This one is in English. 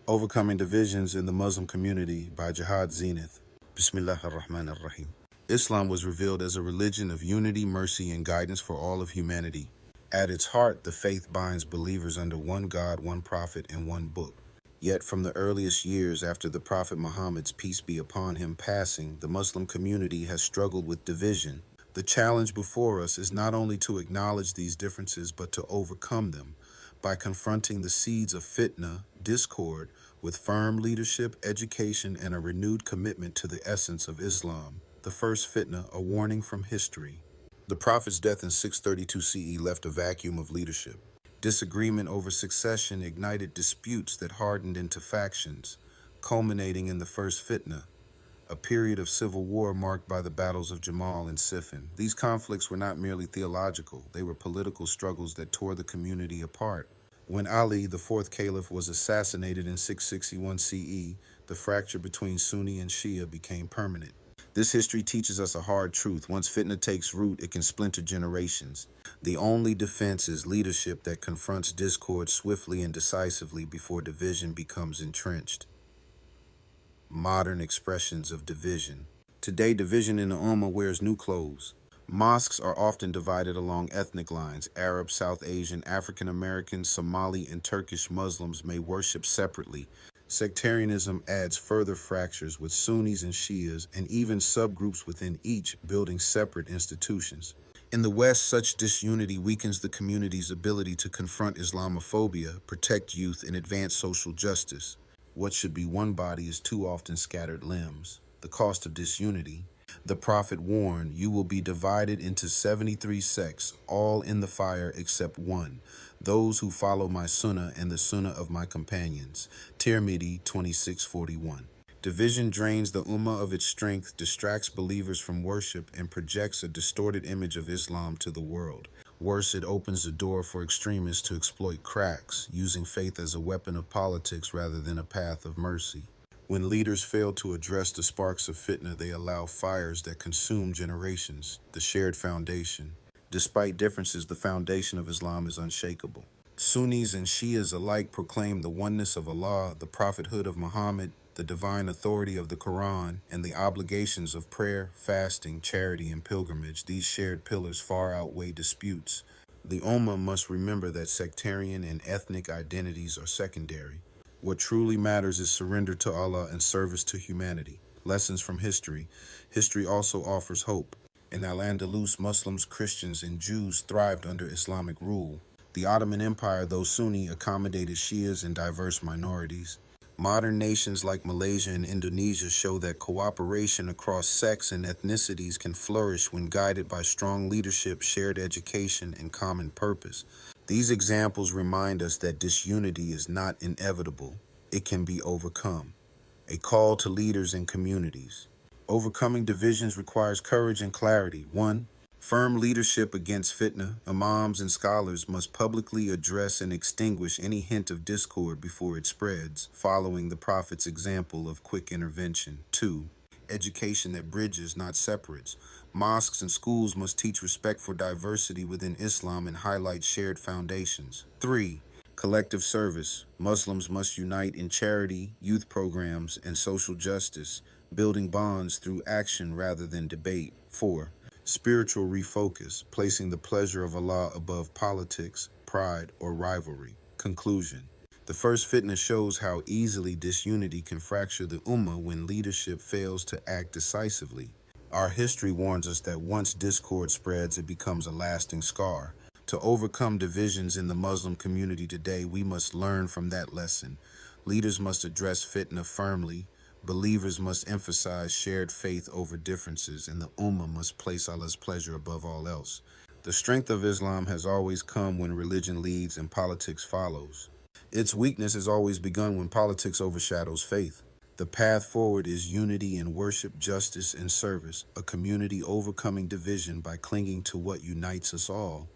Overcoming Divisions in the Muslim Community by Jihad Zenith. Bismillah ar-Rahman ar-Rahim. Islam was revealed as a religion of unity, mercy, and guidance for all of humanity. At its heart, the faith binds believers under one God, one prophet, and one book. Yet from the earliest years after the Prophet Muhammad's peace be upon him passing, the Muslim community has struggled with division. The challenge before us is not only to acknowledge these differences, but to overcome them by confronting the seeds of fitna, discord, with firm leadership, education, and a renewed commitment to the essence of Islam. The First Fitna, a warning from history. The Prophet's death in 632 CE left a vacuum of leadership. Disagreement over succession ignited disputes that hardened into factions, culminating in the First Fitna, a period of civil war marked by the battles of Jamal and Siffin. These conflicts were not merely theological, they were political struggles that tore the community apart. When Ali, the fourth caliph, was assassinated in 661 CE, the fracture between Sunni and Shia became permanent. This history teaches us a hard truth. Once fitna takes root, it can splinter generations. The only defense is leadership that confronts discord swiftly and decisively before division becomes entrenched. Modern expressions of division. Today, division in the Ummah wears new clothes. Mosques are often divided along ethnic lines. Arab, South Asian, African American, Somali, and Turkish Muslims may worship separately. Sectarianism adds further fractures, with Sunnis and Shias, and even subgroups within each, building separate institutions. In the West, such disunity weakens the community's ability to confront Islamophobia, protect youth, and advance social justice. What should be one body is too often scattered limbs. The cost of disunity. The Prophet warned, "You will be divided into 73 sects, all in the fire except one, those who follow my Sunnah and the Sunnah of my companions." Tirmidhi 26:41. Division drains the Ummah of its strength, distracts believers from worship, and projects a distorted image of Islam to the world. Worse, it opens the door for extremists to exploit cracks, using faith as a weapon of politics rather than a path of mercy. When leaders fail to address the sparks of fitna, they allow fires that consume generations. The shared foundation. Despite differences, the foundation of Islam is unshakable. Sunnis and Shias alike proclaim the oneness of Allah, the prophethood of Muhammad, the divine authority of the Quran, and the obligations of prayer, fasting, charity, and pilgrimage. These shared pillars far outweigh disputes. The Ummah must remember that sectarian and ethnic identities are secondary. What truly matters is surrender to Allah and service to humanity. Lessons from history. History also offers hope. In Al-Andalus, Muslims, Christians, and Jews thrived under Islamic rule. The Ottoman Empire, though Sunni, accommodated Shias and diverse minorities. Modern nations like Malaysia and Indonesia show that cooperation across sects and ethnicities can flourish when guided by strong leadership, shared education, and common purpose. These examples remind us that disunity is not inevitable. It can be overcome. A call to leaders and communities. Overcoming divisions requires courage and clarity. 1. Firm leadership against fitna. Imams and scholars must publicly address and extinguish any hint of discord before it spreads, following the Prophet's example of quick intervention. 2. Education that bridges, not separates. Mosques and schools must teach respect for diversity within Islam and highlight shared foundations. 3. Collective service. Muslims must unite in charity, youth programs, and social justice, building bonds through action rather than debate. 4. Spiritual refocus, placing the pleasure of Allah above politics, pride, or rivalry. Conclusion. The First Fitna shows how easily disunity can fracture the Ummah when leadership fails to act decisively. Our history warns us that once discord spreads, it becomes a lasting scar. To overcome divisions in the Muslim community today, we must learn from that lesson. Leaders must address fitna firmly. Believers must emphasize shared faith over differences, and the Ummah must place Allah's pleasure above all else. The strength of Islam has always come when religion leads and politics follows. Its weakness has always begun when politics overshadows faith. The path forward is unity in worship, justice, and service, a community overcoming division by clinging to what unites us all.